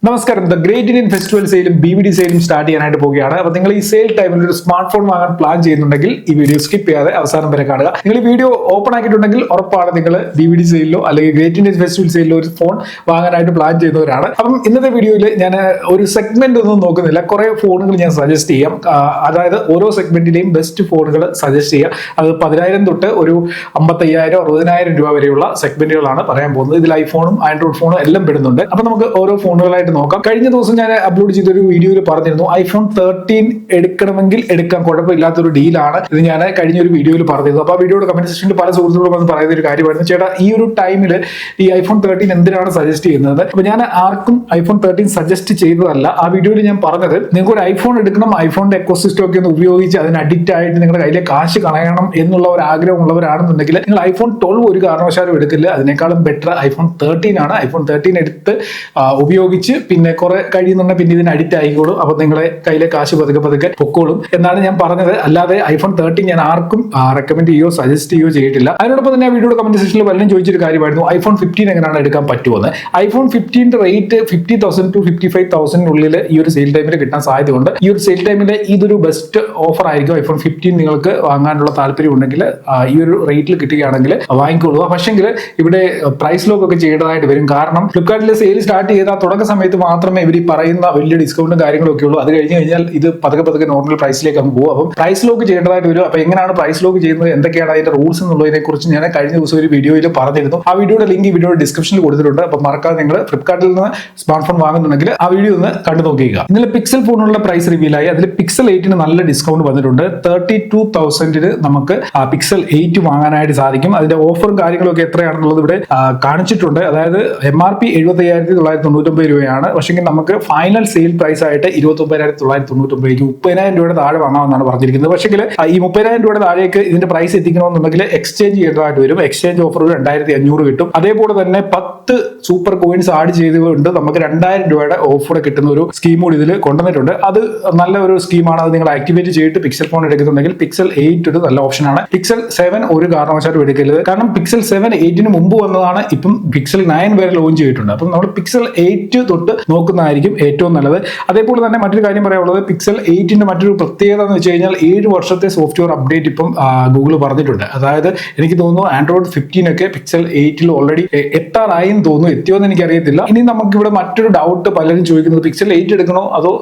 നമസ്കാരം. The great Indian festival സെയിലും BVD സെയിലും സ്റ്റാർട്ട് ചെയ്യാനായിട്ട് പോവുകയാണ്. അപ്പോൾ നിങ്ങൾ ഈ സെയിൽ ടൈമിൽ ഒരു സ്മാർട്ട് ഫോൺ വാങ്ങാൻ പ്ലാൻ ചെയ്യുന്നുണ്ടെങ്കിൽ ഈ വീഡിയോ സ്കിപ്പ് ചെയ്യാതെ അവസാനം വരെ കാണുക. നിങ്ങൾ ഈ വീഡിയോ ഓപ്പൺ ആക്കിയിട്ടുണ്ടെങ്കിൽ ഉറപ്പാണ് നിങ്ങൾ BVD സെയിലോ അല്ലെങ്കിൽ ഗ്രേറ്റ് ഇന്ത്യൻ ഫെസ്റ്റിവൽ സെയിലിലോ ഒരു ഫോൺ വാങ്ങാനായിട്ട് പ്ലാൻ ചെയ്യുന്നവരാണ്. അപ്പം ഇന്നത്തെ വീഡിയോയിൽ ഞാൻ ഒരു സെഗ്മെന്റ് ഒന്നും നോക്കുന്നില്ല, കുറെ ഫോണുകൾ ഞാൻ സജസ്റ്റ് ചെയ്യാം. അതായത് ഓരോ സെഗ്മെന്റിലെയും ബെസ്റ്റ് ഫോണുകൾ സജസ്റ്റ് ചെയ്യാം. അത് 10,000 തൊട്ട് ഒരു 55,000 60,000 രൂപ വരെയുള്ള സെഗ്മെന്റുകളാണ് പറയാൻ പോകുന്നത്. ഇതിൽ ഐഫോണും ആൻഡ്രോയിഡ് ഫോണും എല്ലാം പെടുന്നുണ്ട്. അപ്പൊ നമുക്ക് ഓരോ ഫോണുകളായിട്ട് നോക്കാം. കഴിഞ്ഞ ദിവസം ഞാൻ അപ്ലോഡ് ചെയ്തൊരു വീഡിയോയിൽ പറഞ്ഞിരുന്നു iPhone 13 എടുക്കണമെങ്കിൽ എടുക്കാം, കുഴപ്പമില്ലാത്തൊരു ഡീലാണ്. ഇത് ഞാൻ കഴിഞ്ഞ ഒരു വീഡിയോയിൽ പറഞ്ഞിരുന്നു. അപ്പോൾ ആ വീഡിയോയുടെ കമന്റ് സെക്ഷനിൽ പല സുഹൃത്തുക്കളും വന്ന് പറയുന്ന ഒരു കാര്യമായിരുന്നു, ചേട്ടാ ഈ ഒരു ടൈമിൽ ഈ iPhone 13 എന്തിനാണ് സജസ്റ്റ് ചെയ്യുന്നത്? അപ്പൊ ഞാൻ ആർക്കും iPhone 13 സജസ്റ്റ് ചെയ്തതല്ല. ആ വീഡിയോയിൽ ഞാൻ പറഞ്ഞത്, നിങ്ങൾക്ക് ഒരു ഐഫോൺ എടുക്കണം, ഐഫോണിന്റെ എക്കോസിസ്റ്റം ഒക്കെ ഒന്ന് ഉപയോഗിച്ച് അതിന് അഡിക്റ്റ് ആയിട്ട് നിങ്ങളുടെ കയ്യിലെ കാശ് കളയണം എന്നുള്ള ഒരു ആഗ്രഹമുള്ളവരാണെന്നുണ്ടെങ്കിൽ നിങ്ങൾ iPhone 12 ഒരു കാരണവശാലും എടുക്കില്ല. അതിനേക്കാളും ബെറ്റർ iPhone 13 ആണ്. iPhone 13 എടുത്ത് ഉപയോഗിച്ച് പിന്നെ കുറെ കഴിയുന്നുണ്ടെങ്കിൽ പിന്നെ ഇതിന് അഡിക്റ്റ് ആയിക്കോളും. അപ്പൊ നിങ്ങളെ കയ്യിലെ കാശ് പതുക്കെ പൊക്കോളും എന്നാണ് ഞാൻ പറഞ്ഞത്. അല്ലാതെ iPhone 13 ഞാൻ ആർക്കും റെക്കമെൻഡ് ചെയ്യോ സജസ്റ്റ് ചെയ്യോ ചെയ്തിട്ടില്ല. അതിനോടൊപ്പം തന്നെ വീഡിയോയുടെ കമന്റ് സെക്ഷനിൽ പലരും ചോദിച്ചൊരു കാര്യമായിരുന്നു, iPhone 15 എങ്ങനെയാണ് എടുക്കാൻ പറ്റുമെന്ന്. iPhone 15 റേറ്റ് 50,000 to 55,000 ഈ ഒരു സെയിൽ ടൈമിൽ കിട്ടാൻ സാധ്യതയുണ്ട്. ഈ ഒരു സെയിൽ ടൈമിൽ ഇതൊരു ബെസ്റ്റ് ഓഫർ ആയിരിക്കും. iPhone 15 നിങ്ങൾക്ക് വാങ്ങാനുള്ള താല്പര്യം ഉണ്ടെങ്കിൽ ഈ ഒരു റേറ്റിൽ കിട്ടുകയാണെങ്കിൽ വാങ്ങിക്കൊള്ളുക. പക്ഷെങ്കിൽ ഇവിടെ പ്രൈസ് ലോക്ക് ഒക്കെ ചെയ്യേണ്ടതായിട്ട് വരും. കാരണം ഫ്ലിപ്കാർട്ടിൽ സെയിൽ സ്റ്റാർട്ട് ചെയ്ത തുടക്ക സമയത്ത് മാത്രമേ ഇവർ പറയുന്ന വലിയ ഡിസ്കൗണ്ടും കാര്യങ്ങളൊക്കെ ഉള്ളൂ. അത് കഴിഞ്ഞ് കഴിഞ്ഞാൽ ഇത് പതുക്കെ നോർമൽ പ്രൈസിലേക്ക് അങ്ങ് പോകും. അപ്പം പ്രൈസ് ലോക്ക് ചെയ്യേണ്ടതായിട്ട് വരും. അപ്പൊ എങ്ങനെയാണ് പ്രൈസ് ലോക്ക് ചെയ്യുന്നത്, എന്തൊക്കെയാണ് അതിന്റെ റൂൾസ് എന്നുള്ളതിനെ കുറിച്ച് ഞാൻ കഴിഞ്ഞ ദിവസം ഒരു വീഡിയോയിൽ പറഞ്ഞിരുന്നു. ആ വീഡിയോയുടെ ലിങ്ക് ഈ വീഡിയോയുടെ ഡിസ്ക്രിപ്ഷനിൽ കൊടുത്തിട്ടുണ്ട്. അപ്പൊ മറക്കാതെ നിങ്ങൾ ഫ്ലിപ്കാർട്ടിൽ നിന്ന് സ്മാർട്ട് ഫോൺ വാങ്ങുന്നുണ്ടെങ്കിൽ ആ വീഡിയോ ഒന്ന് കണ്ടു നോക്കുക. ഇന്നലെ പിക്സൽ ഫോണുകളുടെ പ്രൈസ് റിവീൽ ആയി. അതിൽ Pixel 8 നല്ല ഡിസ്കൗണ്ട് വന്നിട്ടുണ്ട്. 32,000 നമുക്ക് Pixel 8 വാങ്ങാനായിട്ട് സാധിക്കും. അതിന്റെ ഓഫറും കാര്യങ്ങളൊക്കെ എത്രയാണെന്നുള്ളത് ഇവിടെ കാണിച്ചിട്ടുണ്ട്. അതായത് MRP 75,999 രൂപയാണ്. പക്ഷെങ്കിൽ നമുക്ക് ഫൈനൽ സെയിൽ പ്രൈസ് ആയിട്ട് 29,999, 30,000 രൂപയുടെ താഴെ വാങ്ങാമെന്നാണ് പറഞ്ഞിരിക്കുന്നത്. പക്ഷെങ്കിൽ ഈ 30,000 രൂപയുടെ താഴേക്ക് ഇതിന്റെ പ്രൈസ് എത്തിക്കണമെന്നുണ്ടെങ്കിൽ എക്സ്ചേഞ്ച് ചെയ്യേണ്ടതായിട്ട് വരും. എക്സ്ചേഞ്ച് ഓഫർ 2,500 കിട്ടും. അതേപോലെ തന്നെ 10 സൂപ്പർ കോയിൻസ് ആഡ് ചെയ്തുകൊണ്ട് നമുക്ക് 2,000 രൂപയുടെ ഓഫർ കിട്ടുന്ന ഒരു സ്കീം കൂടി ഇതിൽ കൊണ്ടുവന്നിട്ടുണ്ട്. അത് നല്ല ഒരു സ്കീമാണ്. അത് നിങ്ങൾ ആക്ടിവേറ്റ് ചെയ്തിട്ട് പിക്സൽ ഫോൺ എടുക്കുന്നുണ്ടെങ്കിൽ Pixel 8 ഒരു നല്ല ഓപ്ഷനാണ്. Pixel 7 ഒരു കാരണവശാലും എടുക്കരുത്. കാരണം Pixel 7 8 മുമ്പ് വന്നതാണ്. ഇപ്പം Pixel 9 വരെ ലോഞ്ച് ചെയ്തിട്ടുണ്ട്. അപ്പം നമ്മൾ Pixel 8 തൊട്ട് നോക്കുന്നതായിരിക്കും ഏറ്റവും നല്ലത്. അതേപോലെ തന്നെ മറ്റൊരു കാര്യം പറയാനുള്ളത്, Pixel 8 മറ്റൊരു പ്രത്യേകത എന്ന് വെച്ച് കഴിഞ്ഞാൽ 7 വർഷത്തെ സോഫ്റ്റ്വെയർ അപ്ഡേറ്റ് ഇപ്പം ഗൂഗിൾ പറഞ്ഞിട്ടുണ്ട്. അതായത് എനിക്ക് തോന്നുന്നു ആൻഡ്രോയിഡ് 15 ഒക്കെ Pixel 8 ഓൾറെഡി എത്താറായി എന്ന് തോന്നുന്നു. എത്തിയോന്ന് എനിക്കറിയത്തില്ല. ഇനി നമുക്കിവിടെ മറ്റൊരു ഡൗട്ട് പലരും ചോദിക്കുന്നത്, Pixel 8 എടുക്കണോ അതോ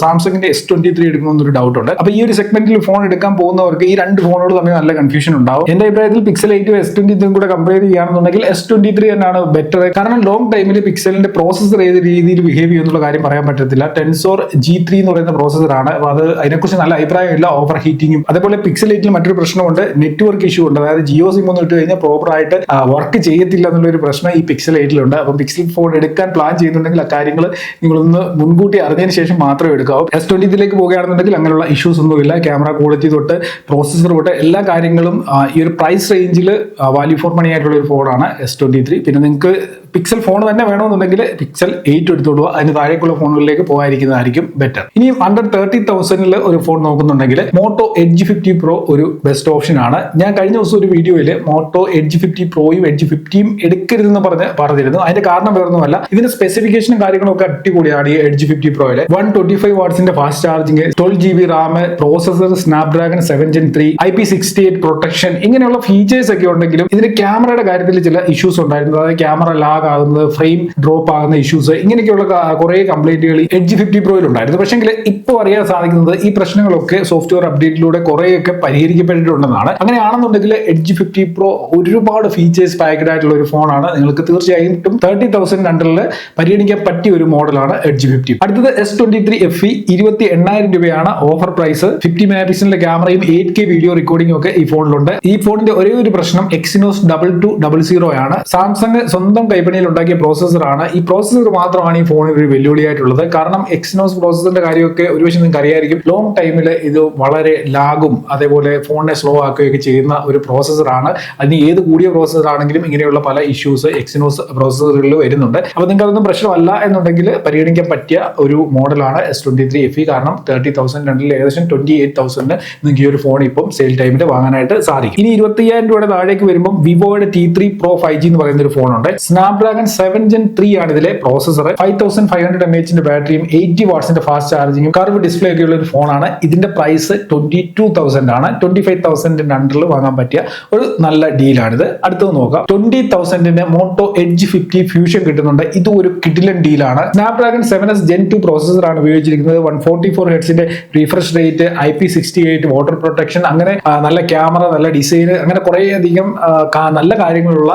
സാംസങ്ങിന്റെ S23 എടുക്കണോ എന്നൊരു ഡൗട്ട് ഉണ്ട്. അപ്പൊ ഈ ഒരു സെഗ്മെന്റിൽ ഫോൺ എടുക്കാൻ പോകുന്നവർക്ക് ഈ രണ്ട് ഫോണുകൾ തമ്മിൽ നല്ല കൺഫ്യൂഷൻ ഉണ്ടാവും. എന്റെ അഭിപ്രായത്തിൽ Pixel 8 S23 കൂടെ കമ്പയർ ചെയ്യുകയാണെന്നുണ്ടെങ്കിൽ S23 തന്നെയാണ് ബെറ്റർ. കാരണം ലോങ് ടൈമിൽ പിക്സലിന്റെ പ്രോസസർ ഏത് രീതിയിൽ ബിഹേവ് ചെയ്യുന്നുള്ള കാര്യം പറയാൻ പറ്റത്തില്ല. Tensor G3 എന്ന് പറയുന്ന പ്രോസസറാണ്. അത് അതിനെക്കുറിച്ച് നല്ല അഭിപ്രായമില്ല. ഓവർ ഹീറ്റിങ്ങും. അതേപോലെ Pixel 8 മറ്റൊരു പ്രശ്നമുണ്ട്, നെറ്റ്വർക്ക് ഇഷ്യൂ ഉണ്ട്. അതായത് ജിയോ സിം ഒന്നും ഇട്ട് കഴിഞ്ഞാൽ പ്രോപ്പർ ആയിട്ട് വർക്ക് ചെയ്യത്തില്ല എന്നുള്ളൊരു പ്രശ്നം ഈ Pixel 8 ഉണ്ട്. അപ്പം Pixel ഫോൺ എടുക്കാൻ പ്ലാൻ ചെയ്യുന്നുണ്ടെങ്കിൽ ആ കാര്യങ്ങൾ നിങ്ങളൊന്ന് മുൻകൂട്ടി അറിഞ്ഞതിന് ശേഷം മാത്രമേ എടുക്കാവൂ. S23 പോകുകയാണെന്നുണ്ടെങ്കിൽ അങ്ങനെയുള്ള ഇഷ്യൂസ് ഒന്നുമില്ല. ക്യാമറ ക്വാളിറ്റി തൊട്ട് പ്രോസസർ തൊട്ട് എല്ലാ കാര്യങ്ങളും ഈ ഒരു പ്രൈസ് റേഞ്ചിൽ വാല്യൂ ഫോർ മണി ആയിട്ടുള്ള ഒരു ഫോണാണ് S23. പിന്നെ നിങ്ങൾക്ക് പിക്സൽ ഫോൺ തന്നെ വേണമെന്നുണ്ടെങ്കിൽ Pixel 8 എടുത്തോളൂ. അതിന് താഴേക്കുള്ള ഫോണുകളിലേക്ക് പോകാതിരിക്കുന്നതായിരിക്കും ബെറ്റർ. ഇനി അണ്ടർ 30,000 ഒരു ഫോൺ നോക്കുന്നുണ്ടെങ്കിൽ Moto Edge 50 Pro ഒരു ബെസ്റ്റ് ഓപ്ഷൻ ആണ്. ഞാൻ കഴിഞ്ഞ ദിവസം ഒരു വീഡിയോയിൽ Moto Edge 50 Proയും Edge 50യും എടുക്കരുതെന്ന് പറഞ്ഞിരുന്നു. അതിന്റെ കാരണം വേറൊന്നുമല്ല, ഇതിന്റെ സ്പെസിഫിക്കേഷനും കാര്യങ്ങളും ഒക്കെ അടിപൊളിയാണ്. ഈ Edge 50 Proയിലെ 125 വാട്ട്സിന്റെ fast charging, 12GB RAM, processor Snapdragon 7 Gen 3, IP68 protection, ഇങ്ങനെയുള്ള ഫീച്ചേഴ്സ് ഒക്കെ ഉണ്ടെങ്കിലും ഇതിന്റെ ക്യാമറയുടെ കാര്യത്തിൽ ചില ഇഷ്യൂസ് ഉണ്ടായിരുന്നു. അതായത് ക്യാമറ ലാഗ് ആകുന്നത്, ഫ്രെയിം ഡ്രോപ്പ് ആകുന്ന ഇഷ്യൂസ്, ഇങ്ങനെയൊക്കെയുള്ള കുറെ കംപ്ലൈന്റുകൾ Edge 50 Proയിൽ ഉണ്ടായിരുന്നു. പക്ഷെങ്കിൽ ഇപ്പോൾ അറിയാൻ സാധിക്കുന്നത് ഈ പ്രശ്നങ്ങളൊക്കെ സോഫ്റ്റ്വെയർ അപ്ഡേറ്റിലൂടെ കുറേയൊക്കെ പരിഹരിക്കപ്പെട്ടിട്ടുണ്ടെന്നാണ്. അങ്ങനെയാണെന്നുണ്ടെങ്കിൽ Edge 50 Pro ഒരുപാട് ഫീച്ചേഴ്സ് പാക്ഡ് ആയിട്ടുള്ള ഒരു ഫോണാണ്. നിങ്ങൾക്ക് തീർച്ചയായും 30,000 അണ്ടറിൽ പരിഗണിക്കാൻ പറ്റിയ ഒരു മോഡലാണ് Edge 50. അടുത്തത് S23 FE 28,000 രൂപയാണ് ഓഫർ പ്രൈസ്. 50 മെഗാപിക്സലിന്റെ ക്യാമറയും 8K വീഡിയോ റെക്കോർഡിംഗും ഒക്കെ ഈ ഫോണിലുണ്ട്. ഈ ഫോണിന്റെ ഒരേ ഒരു പ്രശ്നം Exynos 2200 ആണ്. സാംസങ് സ്വന്തം കൈപ്പണിയിൽ ഉണ്ടാക്കിയ പ്രോസസറാണ്. ഈ പ്രോസസർ മാത്രമാണ് ഈ ഫോണിൽ ഒരു വെല്ലുവിളിയായിട്ടുള്ളത്. കാരണം Exynos പ്രോസസറിന്റെ കാര്യമൊക്കെ ഒരുപക്ഷെ നിങ്ങൾക്ക് അറിയായിരിക്കും. ലോങ് ടൈമിൽ ഇത് വളരെ ലാഗും അതേപോലെ ഫോണിനെ സ്ലോ ആക്കുകയൊക്കെ ചെയ്യുന്ന ഒരു പ്രോസസറാണ്. അതിന് ഏത് കൂടിയ പ്രോസസർ ആണെങ്കിലും ഇങ്ങനെയുള്ള പല ഇഷ്യൂസ് Exynos പ്രോസസറുകളിൽ വരുന്നുണ്ട്. അപ്പൊ നിങ്ങൾക്ക് അതൊന്നും പ്രശ്നമല്ല എന്നുണ്ടെങ്കിൽ പരിഗണിക്കാൻ പറ്റിയ ഒരു മോഡലാണ് S23 FE. കാരണം 30,000 ഏകദേശം 28,000 നിങ്ങൾക്ക് ഈ ഒരു ഫോൺ ഇപ്പം സെയിൽ ടൈമിൽ വാങ്ങാനായിട്ട് സാധിക്കും. ഇനി 25,000 രൂപയുടെ താഴേക്ക് വരുമ്പോൾ വിവോയുടെ T3 Pro 5G എന്ന് പറയുന്ന ഒരു ഫോണുണ്ട്. Snapdragon 7 Gen 3 ആണ് ഇതിലെ പ്രോസസർ. 5500 mAh ബാറ്ററിയും 80 വാട്ട്സിന്റെ ഫാസ്റ്റ് ചാർജിങ്ങും കർവ് ഡിസ്പ്ലേ ഒക്കെ ഉള്ള ഒരു ഫോണാണ്. ഇതിന്റെ പ്രൈസ് 22,000 ആണ്. 25,000 അണ്ടറിൽ വാങ്ങാൻ പറ്റിയ ഒരു നല്ല ഡീലാണിത്. അടുത്തത് നോക്കാം. 20,000 മോട്ടോ എഡ്ജ് 50 ഫ്യൂഷൻ കിട്ടുന്നുണ്ട്. ഇത് ഒരു കിടിലൻ ഡീലാണ്. സ്നാപ്ഡ്രാഗൺ 7s Gen 2 പ്രോസസർ ആണ് ഉപയോഗിച്ചിരിക്കുന്നത്. 144 ഹെർട്സിന്റെ refresh rate, IP68 water protection, അങ്ങനെ നല്ല ക്യാമറ, നല്ല ഡിസൈൻ, അങ്ങനെ കുറെ അധികം നല്ല കാര്യങ്ങളുള്ള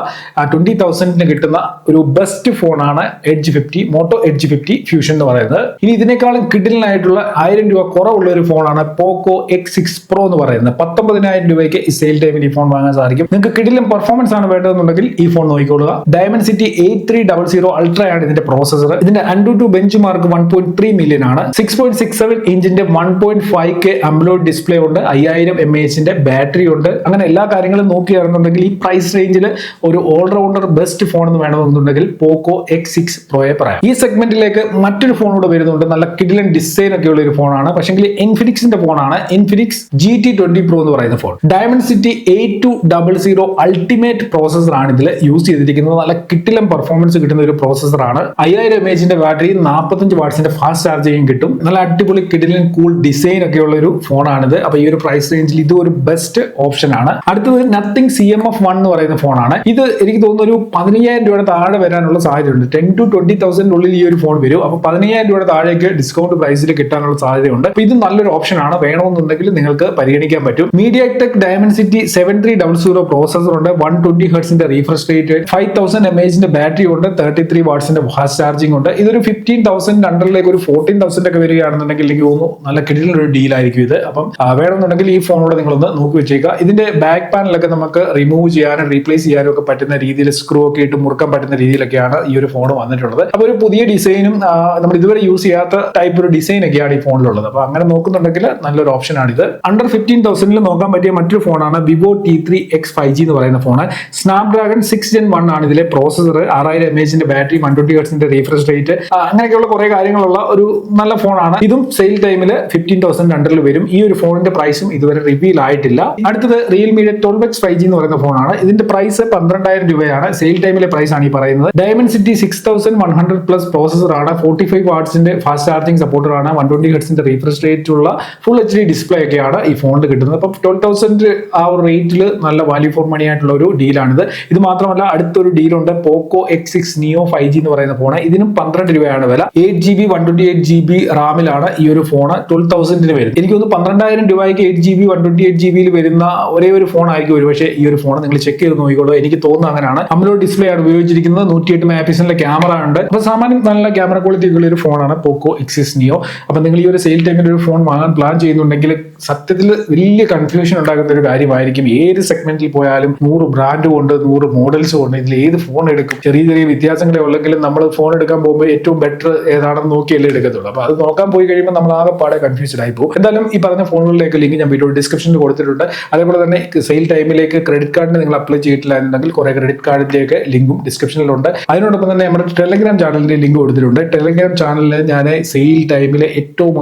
20,000 കിട്ടുന്ന ഒരു ബെസ്റ്റ് ഫോണാണ് എഡ്ജ് 50, മോട്ടോ എഡ്ജ് 50 ഫ്യൂഷൻ എന്ന് പറയുന്നത്. ഇനി ഇതിനേക്കാളും കിടിലനായിട്ടുള്ള 1000 രൂപ കുറവുള്ള ഒരു ഫോണാണ് പോക്കോ X6 Pro എന്ന് പറയുന്നത്. 19,000 രൂപയ്ക്ക് ഈ സെയിൽ ടൈമിൽ ഈ ഫോൺ വാങ്ങാൻ സാധിക്കും. നിങ്ങൾക്ക് കിടിലൻ പെർഫോമൻസ് ആണ് വേണ്ടതെന്നുണ്ടെങ്കിൽ ഈ ഫോൺ നോക്കിക്കൊള്ളുക. Dimensity 8300 Ultra ആണ് ഇതിന്റെ പ്രോസസർ. ഇതിന്റെ AnTuTu ബെഞ്ച് മാർക്ക് 1.3 മില്യൺ ആണ്. 6.67 ഇഞ്ചിന്റെ 1.5K AMOLED ഡിസ്പ്ലേ ഉണ്ട്. 5000 mAh ബാറ്ററി ഉണ്ട്. അങ്ങനെ എല്ലാ കാര്യങ്ങളും നോക്കുകയാണെന്നുണ്ടെങ്കിൽ ഈ പ്രൈസ് റേഞ്ചിൽ ഒരു ഓൾറൗണ്ടർ ബെസ്റ്റ് ഫോൺ എന്ന് വേണമെന്നുണ്ടെങ്കിൽ പോക്കോ X6 Proയെ പറയാം. ഈ സെഗ്മെന്റിലേക്ക് മറ്റൊരു ഫോൺ കൂടെ വരുന്നുണ്ട്. നല്ല കിടിലൻ ഡിസൈൻ ഒക്കെ ഉള്ള ഒരു ഫോണാണ്. പക്ഷേ ഇൻഫിനിക്സിന്റെ ഫോണാണ്. ഇൻഫിനിക്സ് GT20 Pro എന്ന് പറയുന്ന ഫോൺ. Dimensity 8200 അൾട്ടിമേറ്റ് പ്രോസസർ ആണ് ഇതിൽ യൂസ് ചെയ്തിരിക്കുന്നത്. നല്ല കിടിലൻ പെർഫോമൻസ് കിട്ടുന്ന ഒരു പ്രോസസർ ആണ്. 5000 mAh ബാറ്ററി, 45 വാട്ട്സിന്റെ ഫാസ്റ്റ് ചാർജിങ് കിട്ടും. നല്ല അടിപൊളി കിടിലൻ കൂൾ ഡിസൈൻ ഒക്കെ ഉള്ള ഒരു ഫോണാണിത്. അപ്പൊ ഈ ഒരു പ്രൈസ് റേഞ്ചിൽ ഇത് ഒരു ബെസ്റ്റ് ഓപ്ഷൻ ആണ്. അടുത്തത് നത്തിങ് CMF1 എന്ന് പറയുന്ന ഫോണാണ്. ഇത് എനിക്ക് തോന്നുന്നു ഒരു 15,000 രൂപയുടെ താഴെ വരാനുള്ള സാധ്യതയുണ്ട്. 10,000 to 20,000 ഉള്ളിൽ ഈ ഒരു ഫോൺ വരും. അപ്പൊ 15,000 രൂപയുടെ താഴേക്ക് ഡിസ്കൗണ്ട് പ്രൈസിൽ കിട്ടാനുള്ള സാധ്യതയുണ്ട്. അപ്പൊ ഇത് നല്ലൊരു ഓപ്ഷൻ ആണ്. വേണമെന്നുണ്ടെങ്കിൽ നിങ്ങൾക്ക് പരിഗണിക്കാൻ പറ്റും. MediaTek Dimensity 7300 പ്രോസസർ ഉണ്ട്. 120 ഹെർട്സിന്റെ റീഫ്രഷ് റേറ്റ്, 5000 mAh ബാറ്ററി ഉണ്ട്. 33 വാട്ട്സിന്റെ ഫാസ്റ്റ് ചാർജിംഗ് ഉണ്ട്. ഇതൊരു 15,000 അണ്ടറിലേക്ക് ഒരു 14,000 ഒക്കെ വരികയാണെന്നുണ്ടെങ്കിൽ എനിക്ക് തോന്നുന്നു നല്ല കിടിലൻ ഒരു ഡീൽ ആയിരിക്കും ഇത്. അപ്പം വേണമെന്നുണ്ടെങ്കിൽ ഈ ഫോണോട് നിങ്ങളൊന്ന് നോക്കി വെച്ചേക്കുക. ഇതിന്റെ ബാക്ക് പാനലൊക്കെ നമുക്ക് റിമൂവ് ചെയ്യാനും റീപ്ലേസ് ചെയ്യാനും ഒക്കെ പറ്റുന്ന രീതിയിൽ സ്ക്രൂ ഒക്കെ ഇട്ട് മുറുക്കാൻ പറ്റുന്ന രീതിയിലൊക്കെയാണ് ഈ ഒരു ഫോൺ വന്നിട്ടുള്ളത്. അപ്പൊ ഒരു പുതിയ ഡിസൈനും നമ്മൾ ഇതുവരെ യൂസ് ചെയ്യാത്ത ടൈപ്പ് ഒരു ഡിസൈൻ ഒക്കെയാണ് ഈ ഫോണിലുള്ളത്. അപ്പൊ അങ്ങനെ നോക്കുന്നുണ്ടെങ്കിൽ നല്ലൊരു ഓപ്ഷൻ ആണിത്. അണ്ടർ 15,000 നോക്കാൻ പറ്റിയ മറ്റൊരു ഫോണാണ് Vivo T3X 5G എന്ന് പറയുന്ന ഫോണ്. സ്നാപ്ഡ്രാഗൺ 6 Gen 1 ആണ് ഇതിലെ പ്രോസസർ. 6000 mAh ബാറ്ററി, 120 ഹെർട്സിന്റെ റീഫ്രഷ് റേറ്റ്, അങ്ങനെയൊക്കെയുള്ള കുറെ കാര്യങ്ങളുള്ള ഒരു നല്ല ഫോണാണ്. ഇതും സെയിൽ ടൈമിൽ 15,000 അണ്ടറിൽ വരും. ഈ ഒരു ഫോണിന്റെ പ്രൈസും ഇതുവരെ റിവീൽ ആയിട്ടില്ല. അടുത്തത് റിയൽമിയുടെ 12X 5G എന്ന് പറയുന്ന ഫോണാണ്. ഇതിന്റെ പ്രൈസ് 12,000 രൂപയാണ്. സെയിൽ ടൈമിലെ പ്രൈസ് ആണ് ഈ പറയുന്നത്. Dimensity 6100 പ്ലസ് പ്രോസസർ ആണ്. 45 വാട്ട്സിന്റെ ഫാസ്റ്റ് ചാർജിംഗ് സപ്പോർട്ടർ ആണ്. 120 ഹെർട്സിന്റെ റീഫ്രഷ് റേറ്റ് ഉള്ള ഫുൾ HD ഡിസ്പ്ലേ ഒക്കെയാണ് ഈ ഫോണിൽ കിട്ടുന്നത്. അപ്പം 12,000 ആ ഒരു റേറ്റിൽ നല്ല വാല്യൂ ഫോർ മണി ആയിട്ടുള്ള ഒരു ഡീലാണിത്. ഇത് മാത്രമല്ല അടുത്തൊരു ഡീലുണ്ട്. പോക്കോ X6 Neo 5G എന്ന് പറയുന്ന ഫോൺ. ഇതിനും 12 രൂപയാണ് വില. 8GB 128GB റാമിലാണ് ഈ ഒരു ഫോൺ. 12,000 വരും. എനിക്ക് തോന്നുന്നു 12,000 രൂപയ്ക്ക് 8GB 128GB വരുന്ന ഒരേ ഒരു ഫോൺ ആയിരിക്കും ഒരുപക്ഷെ ഈ ഒരു ഫോൺ. നിങ്ങൾ ചെക്ക് ചെയ്ത് നോക്കിക്കോളൂ. എനിക്ക് തോന്നുന്നു അങ്ങനെയാണ്. AMOLED ഡിസ്പ്ലേ ആണ് ഉപയോഗിച്ചിരിക്കുന്നത്. 108 മെഗാപിക്സലിന്റെ ക്യാമറ ഉണ്ട്. അപ്പൊ സാമാന്യം നല്ല ക്യാമറ ക്വാളിറ്റി ഉള്ള ഒരു ഫോണാണ് പോക്കോ X6 Neo. അപ്പൊ നിങ്ങൾ ഈ ഒരു സെയിൽ ടൈമിൽ ഒരു ഫോൺ വാങ്ങാൻ പ്ലാൻ ചെയ്യുന്നുണ്ടെങ്കിൽ സത്യത്തിൽ വലിയ കൺഫ്യൂഷൻ ഉണ്ടാകുന്ന ഒരു കാര്യമായിരിക്കും. ഏത് സെഗ്മെന്റിൽ പോയാലും 100 ബ്രാൻഡും ഉണ്ട്, 100 മോഡൽസും ഉണ്ട്. ഇതിൽ ഏത് ഫോൺ എടുക്കും? ചെറിയ ചെറിയ വ്യത്യാസങ്ങളെ ഉള്ളെങ്കിലും നമ്മൾ ഫോൺ എടുക്കാൻ പോകുമ്പോൾ ഏറ്റവും ബെറ്റർ ഏതാണെന്ന് നോക്കിയല്ലേ എടുക്കത്തുള്ളൂ. അപ്പൊ അത് നോക്കാൻ പോയി കഴിയുമ്പോൾ നമ്മൾ ആകെ പാടെ കൺഫ്യൂസ്ഡ് ആയി പോകും. എന്തായാലും ഈ പറഞ്ഞ ഫോണുകളിലേക്ക് ലിങ്ക് ഞാൻ വീഡിയോ ഡിസ്ക്രിപ്ഷനിൽ കൊടുത്തിട്ടുണ്ട്. അതേപോലെ തന്നെ സെയിൽ ടൈമിലേക്ക് ക്രെഡിറ്റ് കാർഡിന് നിങ്ങൾ അപ്ലൈ ചെയ്തിട്ടില്ല എന്നുണ്ടെങ്കിൽ കുറെ ക്രെഡിറ്റ് കാർഡിന്റെയൊക്കെ ലിങ്കും ഡിസ്ക്രിപ്ഷനിലുണ്ട്. അതിനോടൊപ്പം തന്നെ നമ്മുടെ ടെലഗ്രാം ചാനലിന്റെ ലിങ്ക് കൊടുത്തിട്ടുണ്ട്. ടെലഗ്രാം ചാനലിൽ ഞാൻ സെയിൽ ടൈമിലെ ഏറ്റവും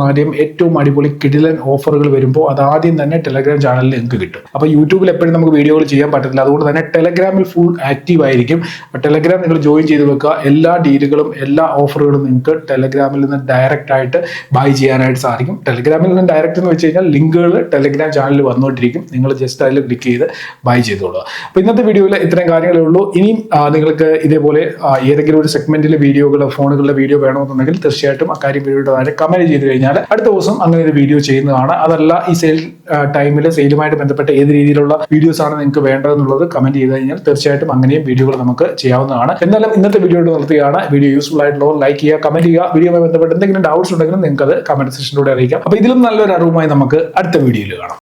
അടിപൊളി കിടിലൻ ഓഫറുകൾ വരുമ്പോൾ അതാദ്യം തന്നെ ടെലഗ്രാം ചാനലിൽ നിങ്ങൾക്ക് കിട്ടും. അപ്പൊ യൂട്യൂബിൽ എപ്പോഴും നമുക്ക് വീഡിയോകൾ ചെയ്യാൻ പറ്റത്തില്ല. അതുകൊണ്ട് തന്നെ ടെലഗ്രാമിൽ ഫുൾ ആക്റ്റീവ് ആയിരിക്കും. ടെലഗ്രാം നിങ്ങൾ ജോയിൻ ചെയ്ത് വെക്കുക. എല്ലാ ഡീലുകളും എല്ലാ ഓഫറുകളും നിങ്ങൾക്ക് ടെലഗ്രാമിൽ നിന്ന് ഡയറക്റ്റ് ആയിട്ട് ബൈ ചെയ്യാനായിട്ട് സാധിക്കും. ടെലഗ്രാമിൽ നിന്ന് ഡയറക്റ്റ് എന്ന് വെച്ച് കഴിഞ്ഞാൽ ലിങ്കുകൾ ടെലഗ്രാം ചാനലിൽ വന്നുകൊണ്ടിരിക്കും. നിങ്ങൾ ജസ്റ്റ് അതിൽ ക്ലിക്ക് ചെയ്ത് ബൈ ചെയ്തോളുക. അപ്പൊ ഇന്നത്തെ വീഡിയോയിൽ ഇത്രയും കാര്യങ്ങളേ ഉള്ളൂ. ഇനിയും നിങ്ങൾക്ക് ഇതേപോലെ ഏതെങ്കിലും ഒരു സെഗ്മെന്റിലെ വീഡിയോകൾ, ഫോണുകളുടെ വീഡിയോ വേണമെന്നുണ്ടെങ്കിൽ തീർച്ചയായിട്ടും അക്കാര്യം വീഡിയോയുടെ താഴെ കമന്റ് ചെയ്ത് കഴിഞ്ഞാൽ അടുത്ത ദിവസം അങ്ങനെ ഒരു വീഡിയോ ചെയ്യുന്നതാണ്. അതല്ല ഈ സെയിൽ ടൈമിൽ സെയിലുമായിട്ട് ബന്ധപ്പെട്ട ഏത് രീതിയിലുള്ള വീഡിയോസ് ആണ് നിങ്ങൾക്ക് വേണ്ടതെന്നുള്ളത് കമന്റ് ചെയ്ത് കഴിഞ്ഞാൽ തീർച്ചയായിട്ടും അങ്ങനെയും വീഡിയോകൾ നമുക്ക് ചെയ്യാവുന്നതാണ്. എന്നാലും ഇന്നത്തെ വീഡിയോ നിർത്തുകയാണ്. വീഡിയോ യൂസ്ഫുൾ ആയിട്ടുള്ളവർ ലൈക്ക് ചെയ്യുക, കമന്റ് ചെയ്യുക. വീഡിയോയുമായി ബന്ധപ്പെട്ട് എന്തെങ്കിലും ഡൗട്ട്സ് ഉണ്ടെങ്കിലും നിങ്ങൾക്ക് അത് കമന്റ് സെക്ഷനിലൂടെ അറിയിക്കാം. അപ്പൊ ഇതിലും നല്ലൊരു അറിവുമായി നമുക്ക് അടുത്ത വീഡിയോയിൽ കാണാം.